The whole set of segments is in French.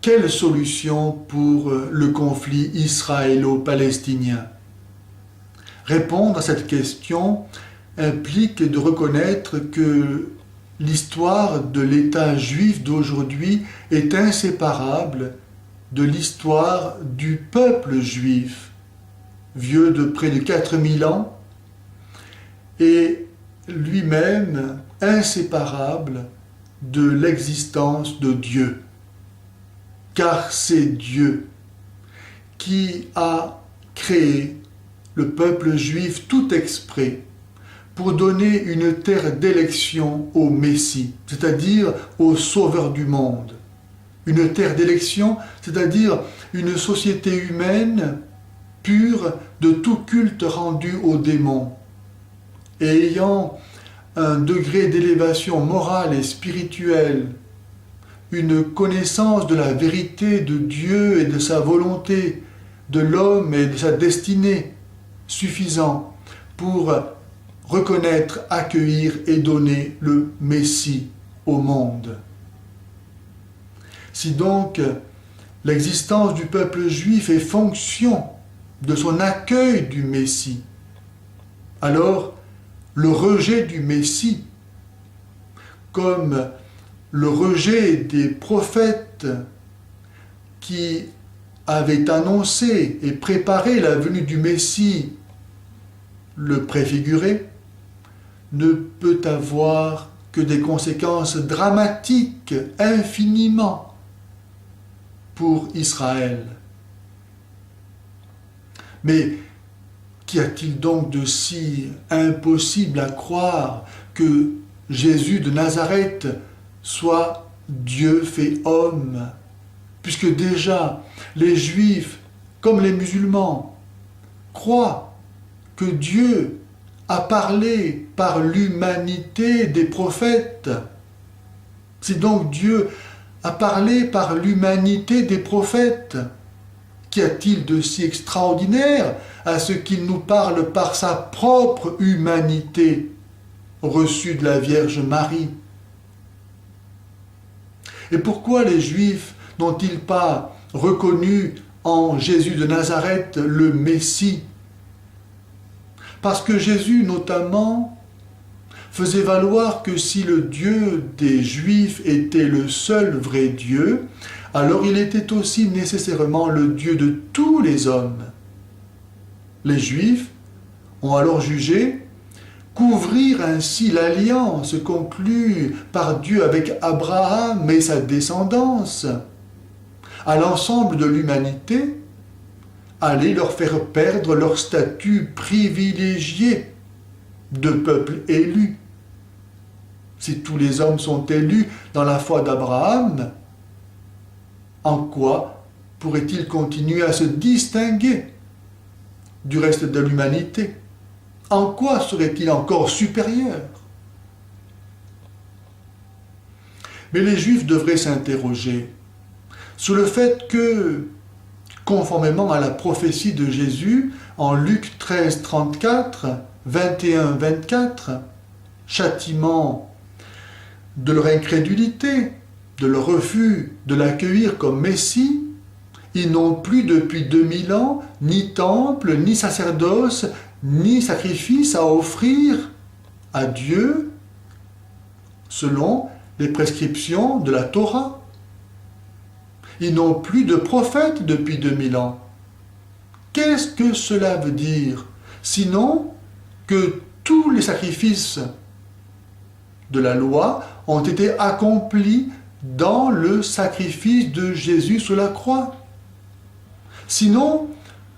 quelle solution pour le conflit israélo-palestinien? Répondre à cette question implique de reconnaître que l'histoire de l'État juif d'aujourd'hui est inséparable de l'histoire du peuple juif, vieux de près de 4000 ans, et lui-même inséparable de l'existence de Dieu. Car c'est Dieu qui a créé le peuple juif tout exprès pour donner une terre d'élection au Messie, c'est-à-dire au Sauveur du monde. Une terre d'élection, c'est-à-dire une société humaine pure de tout culte rendu aux démons, et ayant un degré d'élévation morale et spirituelle, une connaissance de la vérité de Dieu et de sa volonté, de l'homme et de sa destinée, suffisant pour reconnaître, accueillir et donner le Messie au monde. Si donc l'existence du peuple juif est fonction de son accueil du Messie, alors le rejet du Messie, comme le rejet des prophètes qui avaient annoncé et préparé la venue du Messie, le préfigurait, ne peut avoir que des conséquences dramatiques infiniment pour Israël. Mais qu'y a-t-il donc de si impossible à croire que Jésus de Nazareth soit Dieu fait homme, puisque déjà les Juifs, comme les musulmans, croient que Dieu a parlé par l'humanité des prophètes. Si donc Dieu a parlé par l'humanité des prophètes, qu'y a-t-il de si extraordinaire à ce qu'il nous parle par sa propre humanité reçue de la Vierge Marie? Et pourquoi les Juifs n'ont-ils pas reconnu en Jésus de Nazareth le Messie? Parce que Jésus, notamment, faisait valoir que si le Dieu des Juifs était le seul vrai Dieu, alors il était aussi nécessairement le Dieu de tous les hommes. Les Juifs ont alors jugé couvrir ainsi l'alliance conclue par Dieu avec Abraham et sa descendance à l'ensemble de l'humanité, allait leur faire perdre leur statut privilégié de peuple élu. Si tous les hommes sont élus dans la foi d'Abraham, en quoi pourraient-ils continuer à se distinguer du reste de l'humanité? En quoi seraient-ils encore supérieurs? Mais les Juifs devraient s'interroger sur le fait que, conformément à la prophétie de Jésus en Luc 13, 34, 21, 24, châtiment de leur incrédulité, de leur refus de l'accueillir comme Messie, ils n'ont plus depuis 2000 ans ni temple, ni sacerdoce, ni sacrifice à offrir à Dieu selon les prescriptions de la Torah. Ils n'ont plus de prophète depuis 2000 ans. Qu'est-ce que cela veut dire? Sinon que tous les sacrifices de la loi ont été accomplis dans le sacrifice de Jésus sur la croix. Sinon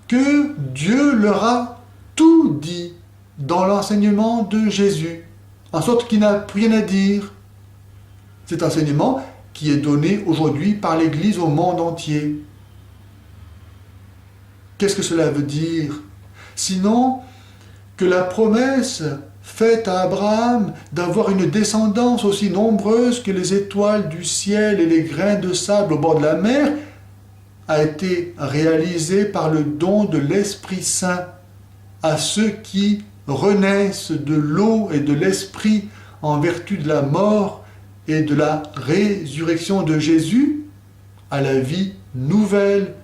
que Dieu leur a tout dit dans l'enseignement de Jésus, en sorte qu'il n'a plus rien à dire. Cet enseignement qui est donné aujourd'hui par l'Église au monde entier. Qu'est-ce que cela veut dire? Sinon que la promesse faite à Abraham d'avoir une descendance aussi nombreuse que les étoiles du ciel et les grains de sable au bord de la mer a été réalisée par le don de l'Esprit Saint à ceux qui renaissent de l'eau et de l'Esprit en vertu de la mort et de la résurrection de Jésus, à la vie nouvelle,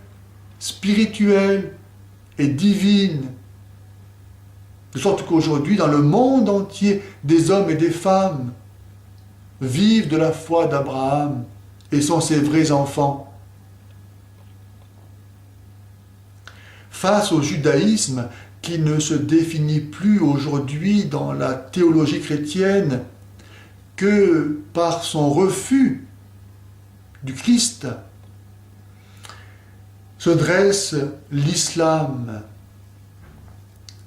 spirituelle et divine. De sorte qu'aujourd'hui, dans le monde entier, des hommes et des femmes vivent de la foi d'Abraham et sont ses vrais enfants. Face au judaïsme qui ne se définit plus aujourd'hui dans la théologie chrétienne que par son refus du Christ, se dresse l'islam,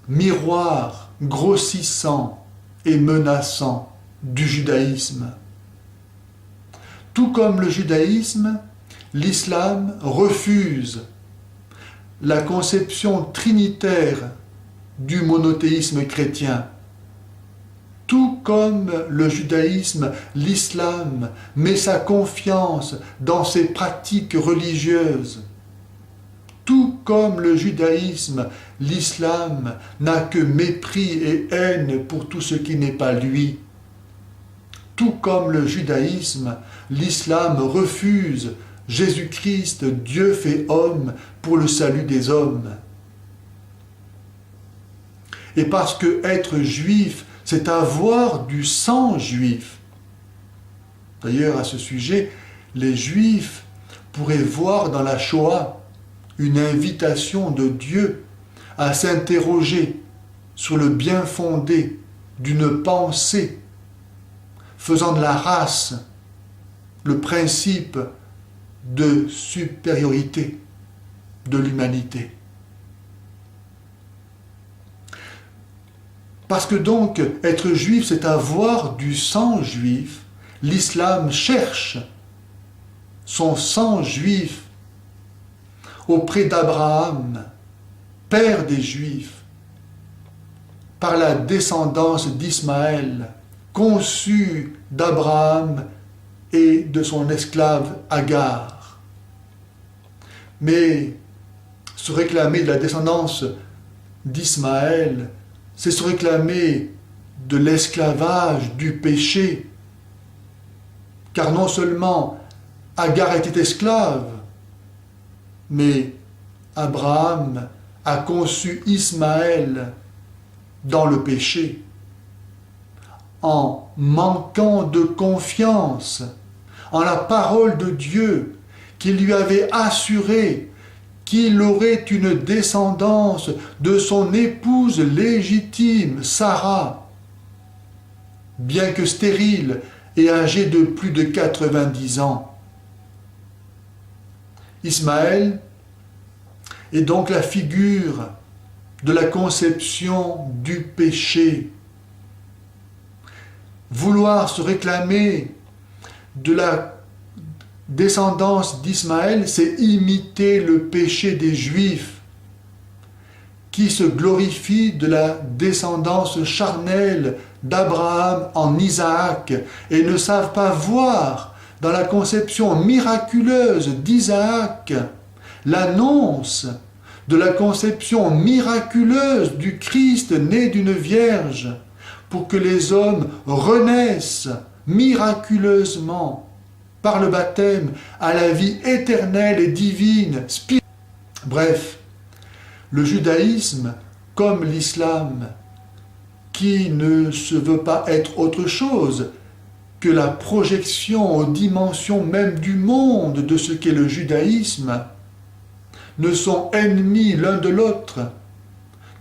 miroir grossissant et menaçant du judaïsme. Tout comme le judaïsme, l'islam refuse la conception trinitaire du monothéisme chrétien. Tout comme le judaïsme, l'islam met sa confiance dans ses pratiques religieuses. Tout comme le judaïsme, l'islam n'a que mépris et haine pour tout ce qui n'est pas lui. Tout comme le judaïsme, l'islam refuse Jésus-Christ, Dieu fait homme, pour le salut des hommes. Et parce que être juif, c'est avoir du sang juif. D'ailleurs, à ce sujet, les juifs pourraient voir dans la Shoah une invitation de Dieu à s'interroger sur le bien fondé d'une pensée faisant de la race le principe de supériorité de l'humanité. Parce que donc, être juif, c'est avoir du sang juif. L'islam cherche son sang juif auprès d'Abraham, père des Juifs, par la descendance d'Ismaël, conçu d'Abraham et de son esclave Agar. Mais se réclamer de la descendance d'Ismaël, c'est se réclamer de l'esclavage, du péché. Car non seulement Agar était esclave, mais Abraham a conçu Ismaël dans le péché, en manquant de confiance en la parole de Dieu qui lui avait assuré qu'il aurait une descendance de son épouse légitime, Sarah, bien que stérile et âgée de plus de 90 ans. Ismaël est donc la figure de la conception du péché. Vouloir se réclamer de la descendance d'Ismaël, c'est imiter le péché des Juifs qui se glorifient de la descendance charnelle d'Abraham en Isaac et ne savent pas voir dans la conception miraculeuse d'Isaac l'annonce de la conception miraculeuse du Christ né d'une vierge pour que les hommes renaissent miraculeusement par le baptême à la vie éternelle et divine. Bref, le judaïsme, comme l'islam, qui ne se veut pas être autre chose que la projection aux dimensions même du monde de ce qu'est le judaïsme, ne sont ennemis l'un de l'autre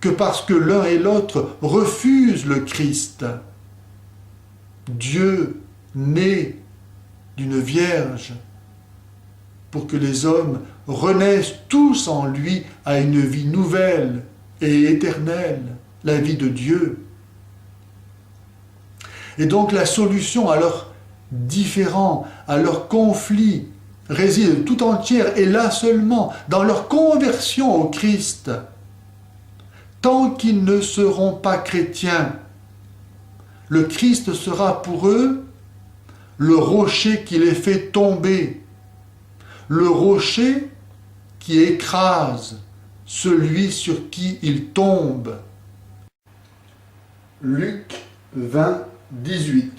que parce que l'un et l'autre refusent le Christ. Dieu né d'une vierge, pour que les hommes renaissent tous en lui à une vie nouvelle et éternelle, la vie de Dieu. Et donc la solution à leurs différends, à leurs conflits, réside tout entière, et là seulement, dans leur conversion au Christ. Tant qu'ils ne seront pas chrétiens, le Christ sera pour eux le rocher qui les fait tomber, le rocher qui écrase celui sur qui ils tombent. Luc 20, 18.